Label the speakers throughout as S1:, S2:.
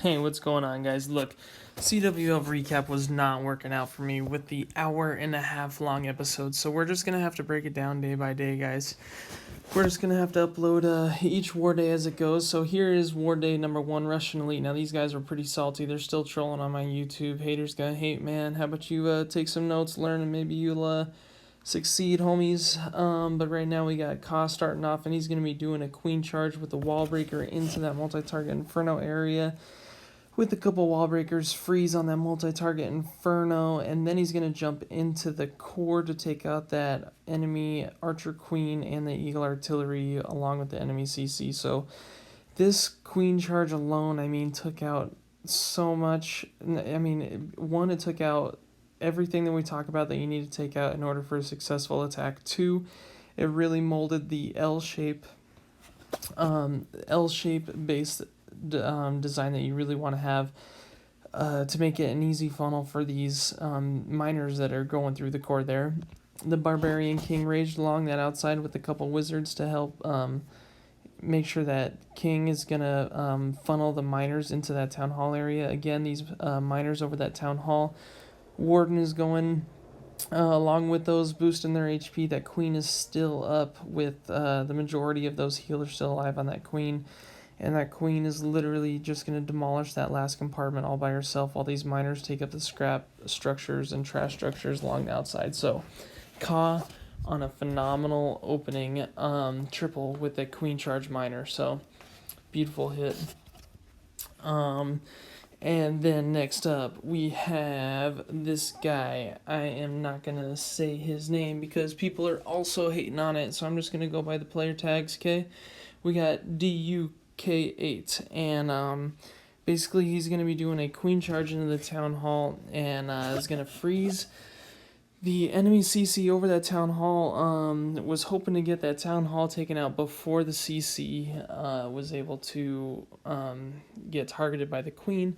S1: Hey, what's going on, guys? Look, CWL recap was not working out for me with the hour-and-a-half long episode, so we're just gonna have to break it down day by day, guys. We're just gonna have to upload each war day as it goes. So here is war day number 1, Russian Elite. Now these guys were pretty salty. They're still trolling on my YouTube. Haters gonna hate, man. How about you take some notes, learn, and maybe you'll succeed, homies. But right now we got Ka starting off, and he's gonna be doing a queen charge with the wall breaker into that multi-target inferno area, with a couple wall breakers, freeze on that multi-target inferno, and then he's going to jump into the core to take out that enemy archer queen and the eagle artillery along with the enemy CC. So this queen charge alone, took out so much. One, it took out everything that we talk about that you need to take out in order for a successful attack. 2, it really molded the L-shape based design that you really want to have to make it an easy funnel for these miners that are going through the core there. The Barbarian King raged along that outside with a couple wizards to help make sure that King is going to funnel the miners into that town hall area. Again, these miners over that town hall. Warden is going along with those boosting their HP. That queen is still up with the majority of those healers still alive on that queen. And that queen is literally just going to demolish that last compartment all by herself while these miners take up the scrap structures and trash structures along the outside. So Ka on a phenomenal opening triple with the queen charge miner. So beautiful hit. And then next up we have this guy. I am not going to say his name because people are also hating on it. So I'm just going to go by the player tags, okay? We got K8, and basically he's going to be doing a queen charge into the town hall, and is going to freeze the enemy CC over that town hall. Was hoping to get that town hall taken out before the CC was able to get targeted by the queen,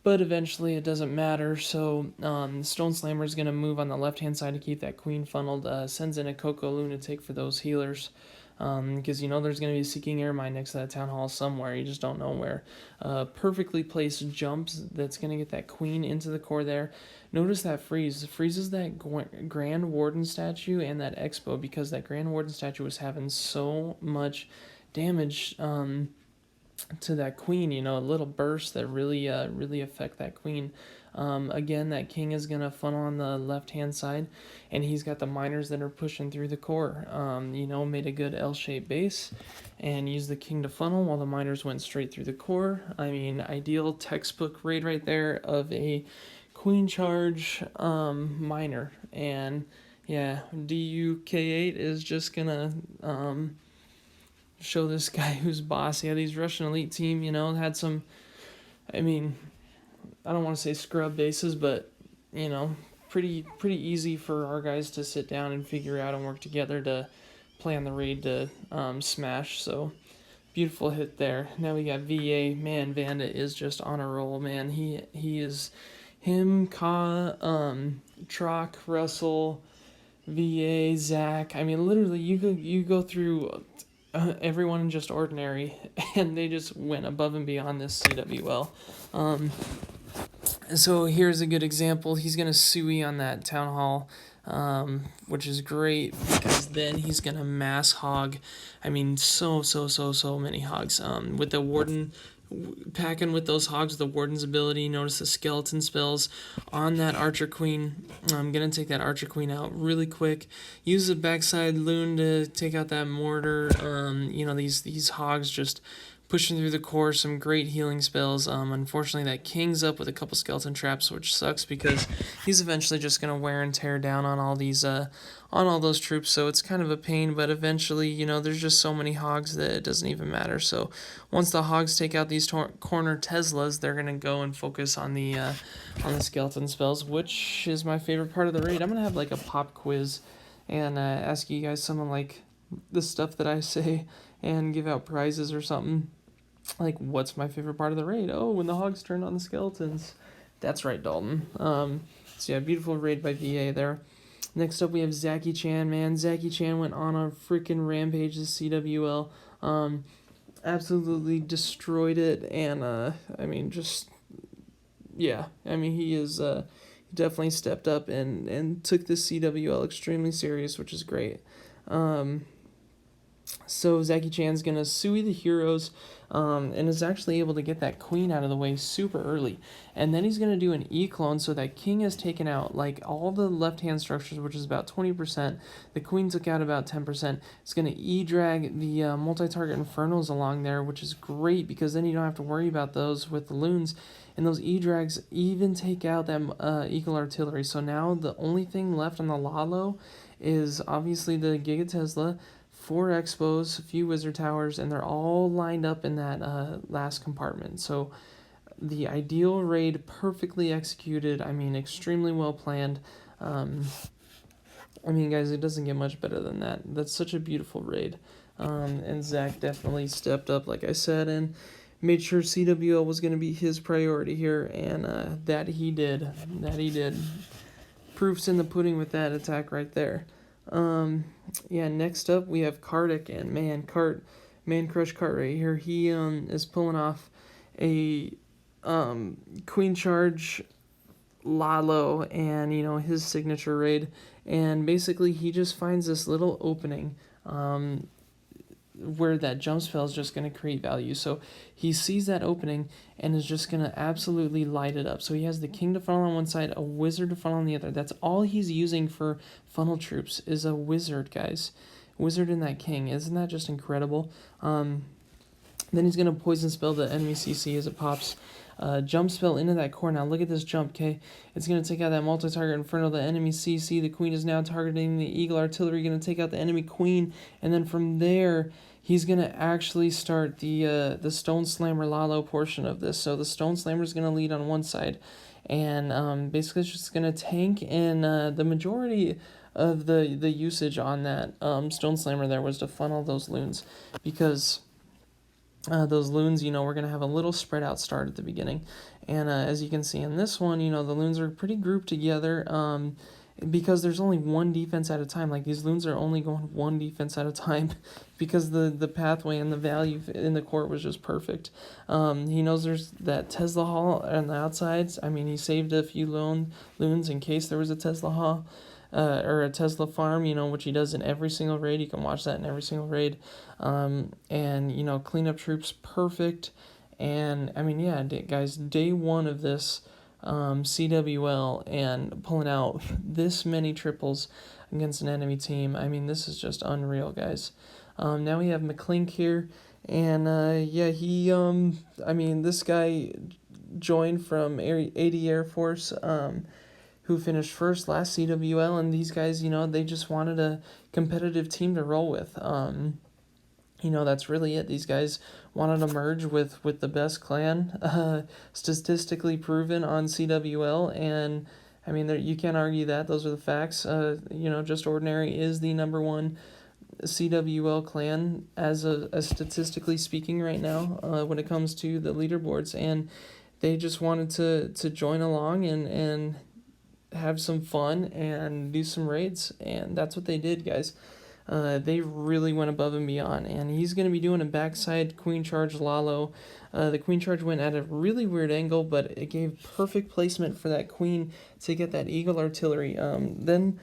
S1: but eventually it doesn't matter. So Stone Slammer is going to move on the left hand side to keep that queen funneled, sends in a Coco Lunatic for those healers. Because there's going to be a Seeking Air Mine next to that town hall somewhere. You just don't know where. Perfectly placed jumps that's going to get that queen into the core there. Notice that freezes that Grand Warden statue and that Expo, because that Grand Warden statue was having so much damage to that queen. A little burst that really affect that queen. Again, that king is going to funnel on the left-hand side, and he's got the miners that are pushing through the core. Made a good L-shaped base and used the king to funnel while the miners went straight through the core. Ideal textbook raid right there of a queen charge miner. And yeah, DUK8 is just going to show this guy who's boss. Yeah, these Russian elite team, had some, I don't want to say scrub bases, but pretty easy for our guys to sit down and figure out and work together to plan the raid to smash. So beautiful hit there. Now we got VA. Man, Vanda is just on a roll, man. He is him, Ka, Trock, Russell, VA, Zach. Literally you go through everyone in just ordinary, and they just went above and beyond this CWL. So here's a good example. He's going to Sui on that town hall, which is great because then he's going to mass hog. So many hogs. With the warden packing with those hogs, the warden's ability. Notice the skeleton spells on that archer queen. I'm going to take that archer queen out really quick. Use the backside loon to take out that mortar. These hogs just pushing through the core, some great healing spells. Unfortunately, that king's up with a couple skeleton traps, which sucks because he's eventually just going to wear and tear down on all these, on all those troops. So it's kind of a pain, but eventually, there's just so many hogs that it doesn't even matter. So once the hogs take out these corner Teslas, they're going to go and focus on the skeleton spells, which is my favorite part of the raid. I'm going to have like a pop quiz and ask you guys some of like the stuff that I say and give out prizes or something. Like, what's my favorite part of the raid? Oh, when the hogs turn on the skeletons. That's right, Dalton. So yeah, beautiful raid by VA there. Next up, we have Zaki Chan, man. Zaki Chan went on a freaking rampage this CWL. absolutely destroyed it, and I mean, just yeah, I mean, he definitely stepped up and took the CWL extremely serious, which is great. Um, so Zaki Chan's gonna sui the heroes, and is actually able to get that queen out of the way super early, and then he's gonna do an E clone so that king is taken out like all the left hand structures, which is about 20%. The queen took out about 10%. It's gonna E drag the multi-target infernos along there, which is great because then you don't have to worry about those with the loons. And those E drags even take out that Eagle artillery. So now the only thing left on the Lalo is obviously the Giga Tesla, 4 expos, a few wizard towers, and they're all lined up in that last compartment. So the ideal raid, perfectly executed. I mean, extremely well planned. Um, I mean, guys, it doesn't get much better than that. That's such a beautiful raid. And Zach definitely stepped up, like I said, and made sure CWL was going to be his priority here, and that he did. That he did. Proof's in the pudding with that attack right there. Yeah, next up we have Kartik, and Man Crush Cart right here. He is pulling off a Queen Charge Lalo, and his signature raid, and basically he just finds this little opening where that jump spell is just going to create value. So he sees that opening and is just going to absolutely light it up. So he has the king to funnel on one side, a wizard to funnel on the other. That's all he's using for funnel troops is a wizard, guys. Wizard in that king. Isn't that just incredible? Then he's going to poison spell the enemy CC as it pops. Jump spell into that core. Now look at this jump, okay? It's going to take out that multi-target inferno, the enemy CC. The queen is now targeting the eagle artillery, going to take out the enemy queen. And then from there, he's going to actually start the Stone Slammer Lalo portion of this. So the Stone Slammer is going to lead on one side. And basically it's just going to tank. And the majority of the usage on that Stone Slammer there was to funnel those loons. Because those loons, we're going to have a little spread out start at the beginning. And as you can see in this one, the loons are pretty grouped together because there's only one defense at a time. Like, these loons are only going one defense at a time because the pathway and the value in the court was just perfect. He knows there's that Tesla Hall on the outsides. I mean, he saved a few loons in case there was a Tesla Hall. Or a Tesla farm, which he does in every single raid. You can watch that in every single raid. And, cleanup troops, perfect. And, I mean, yeah, guys, day one of this CWL and pulling out this many triples against an enemy team. I mean, this is just unreal, guys. Now we have McClink here. And, this guy joined from 80 Air Force, who finished first last CWL, and these guys, they just wanted a competitive team to roll with. That's really it. These guys wanted to merge with the best clan, statistically proven on CWL, and I mean, you can't argue that. Those are the facts. Just Ordinary is the number one CWL clan as a statistically speaking right now when it comes to the leaderboards, and they just wanted to join along and have some fun and do some raids, and that's what they did, guys. They really went above and beyond, and he's going to be doing a backside Queen Charge Lalo. The Queen Charge went at a really weird angle, but it gave perfect placement for that Queen to get that Eagle artillery. Then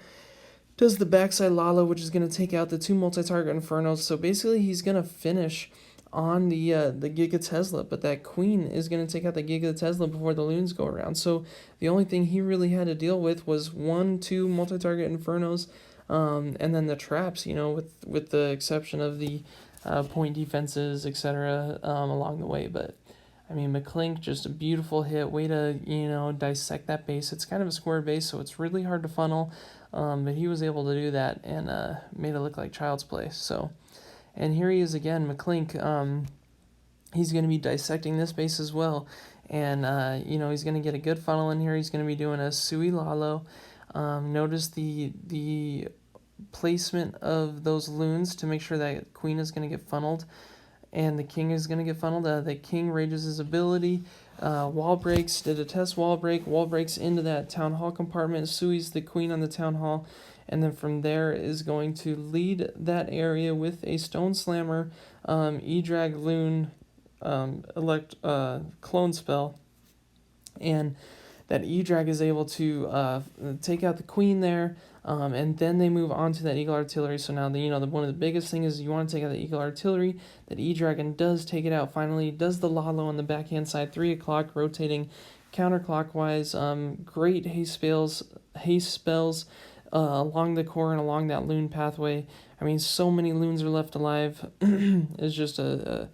S1: does the backside Lalo, which is going to take out the 2 multi-target Infernos. So basically he's going to finish on the Giga Tesla, but that Queen is going to take out the Giga Tesla before the loons go around. So the only thing he really had to deal with was 1-2 multi-target Infernos, and then the traps, with the exception of the point defenses, etc., along the way. But I mean, McClink, just a beautiful hit, way to dissect that base. It's kind of a square base, so it's really hard to funnel, but he was able to do that and made it look like child's play. So. And here he is again, McClink. He's going to be dissecting this base as well. And, he's going to get a good funnel in here. He's going to be doing a Sui Lalo. Notice the placement of those loons to make sure that Queen is going to get funneled and the King is going to get funneled. The King rages his ability. Wall breaks, did a test wall breaks into that Town Hall compartment. Sui's the Queen on the Town Hall. and then from there is going to lead that area with a Stone Slammer, E-Drag Loon, clone spell, and that E-Drag is able to take out the queen there, and then they move on to that Eagle Artillery. So now one of the biggest things is you want to take out the Eagle Artillery. That E-Dragon does take it out finally. Does the Lalo on the backhand side, 3 o'clock, rotating counterclockwise. Great haste spells along the core and along that loon pathway. I mean, so many loons are left alive. It's just a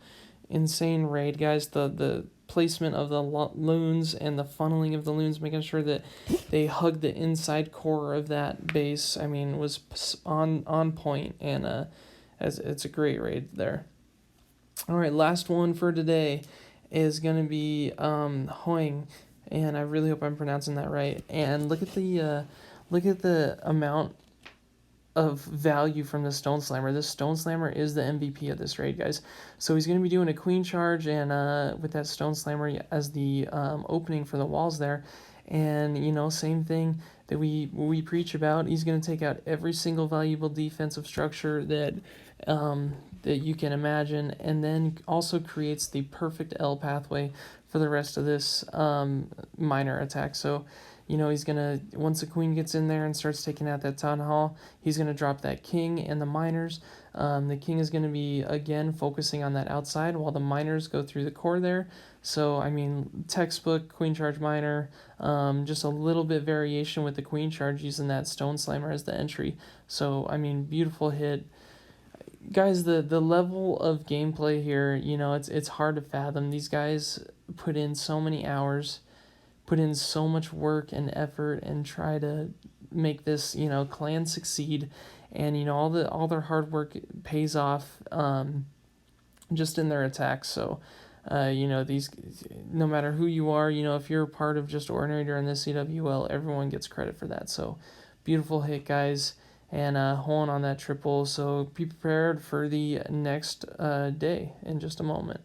S1: insane raid, guys. The placement of the loons and the funneling of the loons, making sure that they hug the inside core of that base, I mean, was on point, and as it's a great raid there. All right, last one for today is going to be Hoing, and I really hope I'm pronouncing that right. And look at the amount of value from the Stone Slammer. This Stone Slammer is the MVP of this raid, guys. So he's going to be doing a queen charge, and with that Stone Slammer as the opening for the walls there. And, same thing that we preach about. He's going to take out every single valuable defensive structure that you can imagine, and then also creates the perfect L pathway for the rest of this miner attack. So, he's going to, once the queen gets in there and starts taking out that town hall, he's going to drop that king and the miners. The king is going to be, again, focusing on that outside while the miners go through the core there. So, I mean, textbook queen charge miner, just a little bit variation with the queen charge using that Stone Slammer as the entry. So, I mean, beautiful hit. Guys, the level of gameplay here, it's hard to fathom. These guys put in so many hours, put in so much work and effort, and try to make this clan succeed, and all their hard work pays off just in their attacks. So these, no matter who you are, if you're a part of just ordinary during this CWL, everyone gets credit for that. So beautiful hit, guys, and holding on that triple. So be prepared for the next day in just a moment.